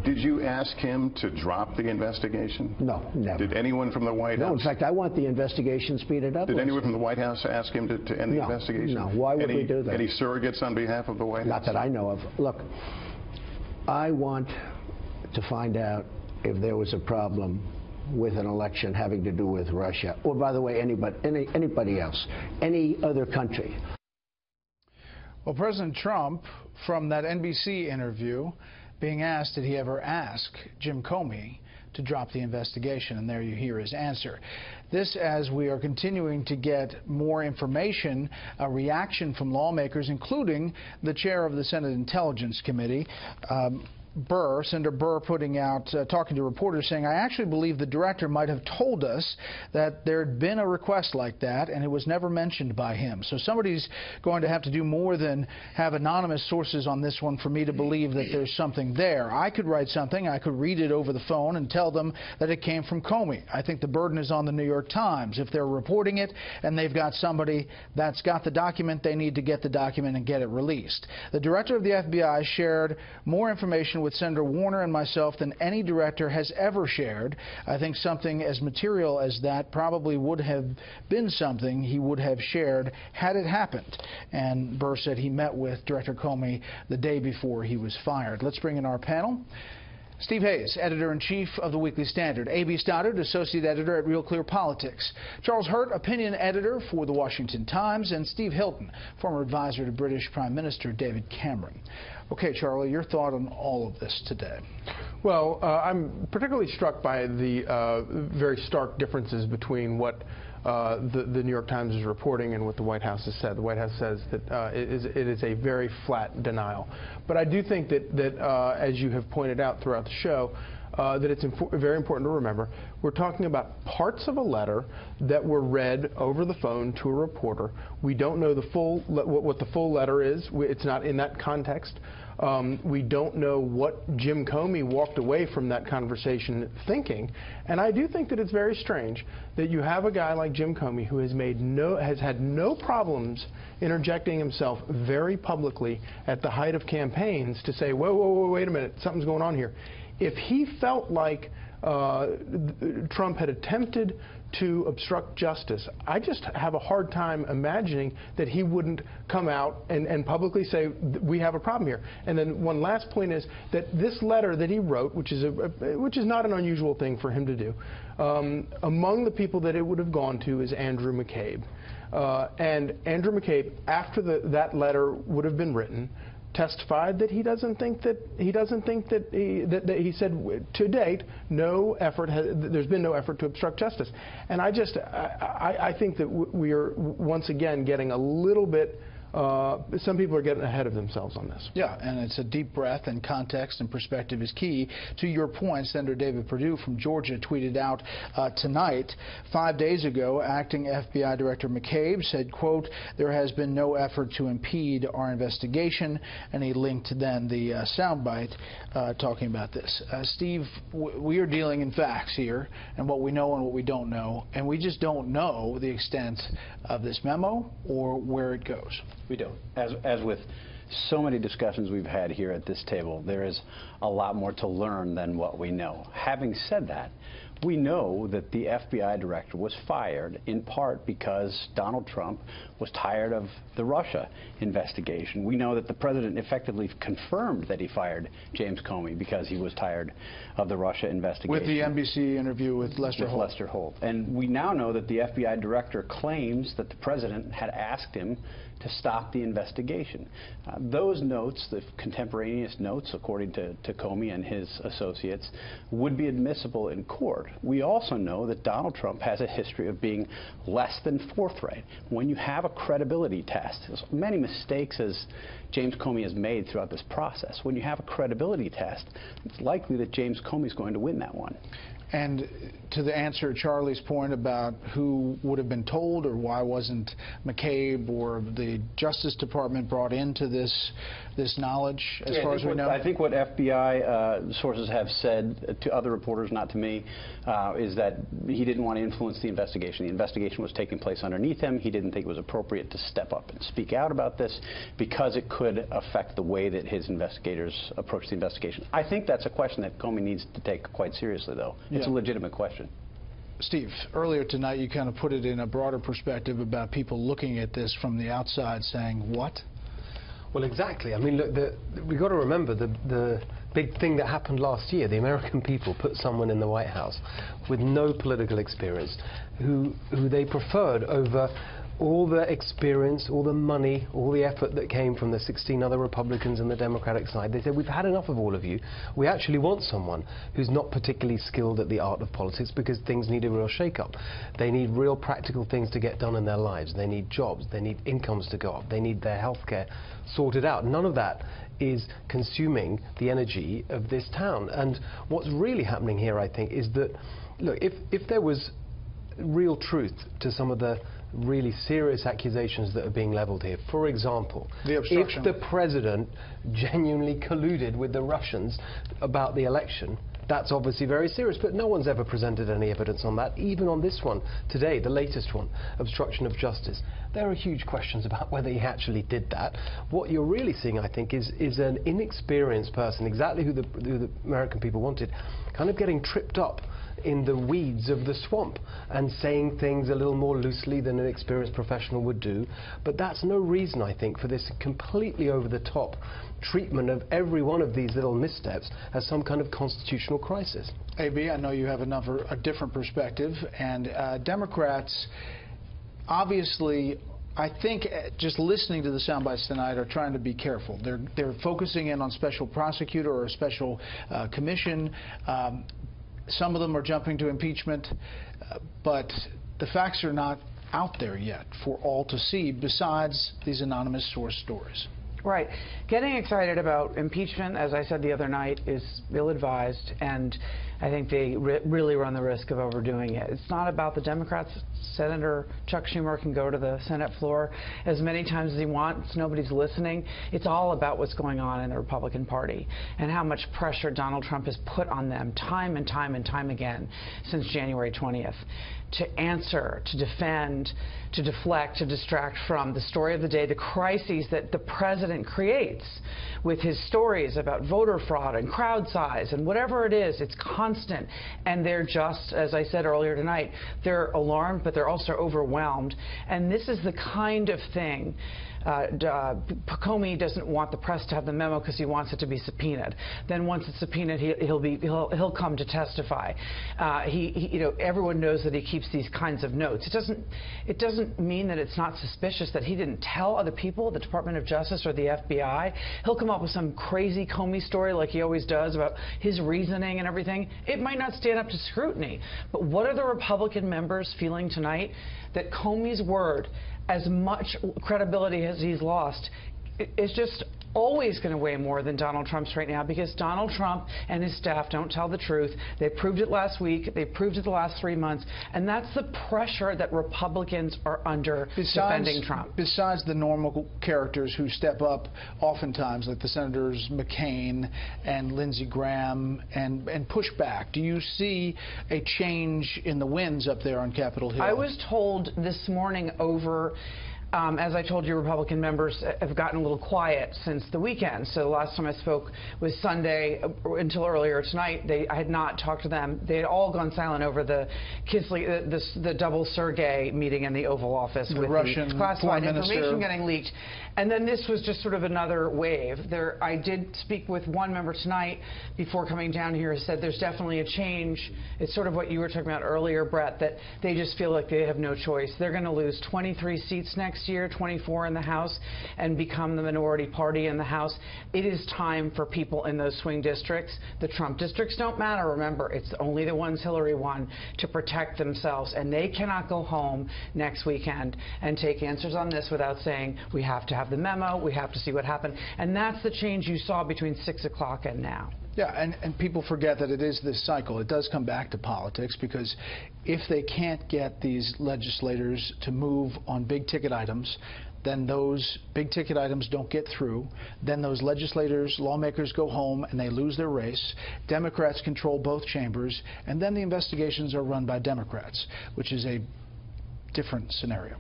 Did you ask him to drop the investigation? No, never. Did anyone from the White House? No, in fact, I want the investigation speeded up. Did anyone from the White House ask him to end the investigation? No, why would we do that? Any surrogates on behalf of the White House? Not that I know of. Look, I want to find out if there was a problem with an election having to do with Russia, or, by the way, anybody else, any other country. Well, President Trump, from that NBC interview, being asked did he ever ask Jim Comey to drop the investigation, and there you hear his answer. This, as we are continuing to get more information, a reaction from lawmakers, including the chair of the Senate Intelligence Committee, Senator Burr, putting out, talking to reporters, saying, I actually believe the director might have told us that there had been a request like that, and it was never mentioned by him. So somebody's going to have to do more than have anonymous sources on this one for me to believe that there's something there. I could write something, I could read it over the phone and tell them that it came from Comey. I think the burden is on the New York Times. If they're reporting it and they've got somebody that's got the document, they need to get the document and get it released. The director of the FBI shared more information with Senator Warner and myself than any director has ever shared. I think something as material as that probably would have been something he would have shared had it happened. And Burr said he met with Director Comey the day before he was fired. Let's bring in our panel. Steve Hayes, editor-in-chief of the Weekly Standard. A.B. Stoddard, associate editor at Real Clear Politics. Charles Hurt, opinion editor for the Washington Times. And Steve Hilton, former advisor to British Prime Minister David Cameron. Okay, Charlie, your thought on all of this today? Well, I'm particularly struck by the very stark differences between what the New York Times is reporting and what the White House has said. The White House says that it is a very flat denial. But I do think that as you have pointed out throughout the show, that it's very important to remember, we're talking about parts of a letter that were read over the phone to a reporter. We don't know what the full letter is. It's not in that context. We don't know what Jim Comey walked away from that conversation thinking. And I do think that it's very strange that you have a guy like Jim Comey who has had no problems interjecting himself very publicly at the height of campaigns to say, whoa, wait a minute, something's going on here. If he felt like Trump had attempted to obstruct justice, I just have a hard time imagining that he wouldn't come out and publicly say, we have a problem here. And then one last point is that this letter that he wrote, which is not an unusual thing for him to do, among the people that it would have gone to is Andrew McCabe. And Andrew McCabe, after that letter would have been written, testified that he said to date there's been no effort to obstruct justice. And I think that we are once again getting a little bit some people are getting ahead of themselves on this. Yeah, and it's a deep breath, and context and perspective is key. To your point, Senator David Perdue from Georgia tweeted out tonight, 5 days ago, acting FBI Director McCabe said, quote, there has been no effort to impede our investigation, and he linked then the soundbite talking about this. Steve, we are dealing in facts here, and what we know and what we don't know, and we just don't know the extent of this memo or where it goes. We don't. As with so many discussions we've had here at this table, there is a lot more to learn than what we know. Having said that, we know that the FBI director was fired in part because Donald Trump was tired of the Russia investigation. We know that the president effectively confirmed that he fired James Comey because he was tired of the Russia investigation. With the NBC interview with Lester Holt. And we now know that the FBI director claims that the president had asked him to stop the investigation. Those notes, the contemporaneous notes, according to Comey and his associates, would be admissible in court. We also know that Donald Trump has a history of being less than forthright. When you have a credibility test, as many mistakes as James Comey has made throughout this process, when you have a credibility test, it's likely that James Comey is going to win that one. And to the answer Charlie's point about who would have been told or why wasn't McCabe or the Justice Department brought into this knowledge as far as we know? I think what FBI sources have said to other reporters, not to me, is that he didn't want to influence the investigation. The investigation was taking place underneath him. He didn't think it was appropriate to step up and speak out about this because it could affect the way that his investigators approach the investigation. I think that's a question that Comey needs to take quite seriously, though. It's a legitimate question. Steve, earlier tonight you kind of put it in a broader perspective about people looking at this from the outside saying, what? Well, exactly. I mean, look, we've got to remember the big thing that happened last year. The American people put someone in the White House with no political experience, who they preferred over all the experience, all the money, all the effort that came from the 16 other Republicans and the Democratic side. They said, we've had enough of all of you. We actually want someone who's not particularly skilled at the art of politics, because things need a real shake-up. They need real practical things to get done in their lives. They need jobs. They need incomes to go up. They need their health care sorted out. None of that is consuming the energy of this town. And what's really happening here, I think, is that, look, if there was real truth to some of the really serious accusations that are being leveled here. For example, if the president genuinely colluded with the Russians about the election, that's obviously very serious, but no one's ever presented any evidence on that, even on this one today, the latest one, obstruction of justice. There are huge questions about whether he actually did that. What you're really seeing, I think, is an inexperienced person, exactly who the American people wanted, kind of getting tripped up in the weeds of the swamp and saying things a little more loosely than an experienced professional would do. But that's no reason, I think, for this completely over-the-top treatment of every one of these little missteps as some kind of constitutional crisis. AB, I know you have a different perspective, and Democrats obviously, I think, just listening to the sound bites tonight, are trying to be careful. They're focusing in on special prosecutor or a special commission. Some of them are jumping to impeachment, but the facts are not out there yet for all to see, besides these anonymous source stories. Right. Getting excited about impeachment, as I said the other night, is ill-advised, and I think they really run the risk of overdoing it. It's not about the Democrats. Senator Chuck Schumer can go to the Senate floor as many times as he wants. Nobody's listening. It's all about what's going on in the Republican Party and how much pressure Donald Trump has put on them time and time and time again since January 20th to answer, to defend, to deflect, to distract from the story of the day, the crises that the president creates with his stories about voter fraud and crowd size and whatever it is. It's constant, and they're just, as I said earlier tonight, they're alarmed, but they're also overwhelmed. And this is the kind of thing Comey doesn't want the press to have the memo because he wants it to be subpoenaed. Then once it's subpoenaed, he'll come to testify. You know, everyone knows that he keeps these kinds of notes. It doesn't mean that it's not suspicious that he didn't tell other people, the Department of Justice or the FBI. He'll come up with some crazy Comey story like he always does about his reasoning and everything. It might not stand up to scrutiny. But what are the Republican members feeling tonight? That Comey's word, as much credibility as he's lost, is just always going to weigh more than Donald Trump's right now, because Donald Trump and his staff don't tell the truth. They proved it last week. They proved it the last 3 months. And that's the pressure that Republicans are under defending Trump. Besides the normal characters who step up oftentimes, like the Senators McCain and Lindsey Graham, and push back, do you see a change in the winds up there on Capitol Hill? I was told this morning over... as I told you, Republican members have gotten a little quiet since the weekend. So the last time I spoke was Sunday until earlier tonight. I had not talked to them. They had all gone silent over the the double Sergei meeting in the Oval Office with Russian the classified information minister getting leaked. And then this was just sort of another wave. I did speak with one member tonight before coming down here who said there's definitely a change. It's sort of what you were talking about earlier, Brett, that they just feel like they have no choice. They're going to lose 23 seats next year, 24 in the House, and become the minority party in the House. It is time for people in those swing districts. The Trump districts don't matter. Remember, it's only the ones Hillary won, to protect themselves. And they cannot go home next weekend and take answers on this without saying, we have to have the memo, we have to see what happened. And that's the change you saw between 6 o'clock and now. Yeah, and people forget that it is this cycle. It does come back to politics, because if they can't get these legislators to move on big-ticket items, then those big ticket items don't get through. Then those legislators, lawmakers go home and they lose their race. Democrats control both chambers, and then the investigations are run by Democrats, which is a different scenario.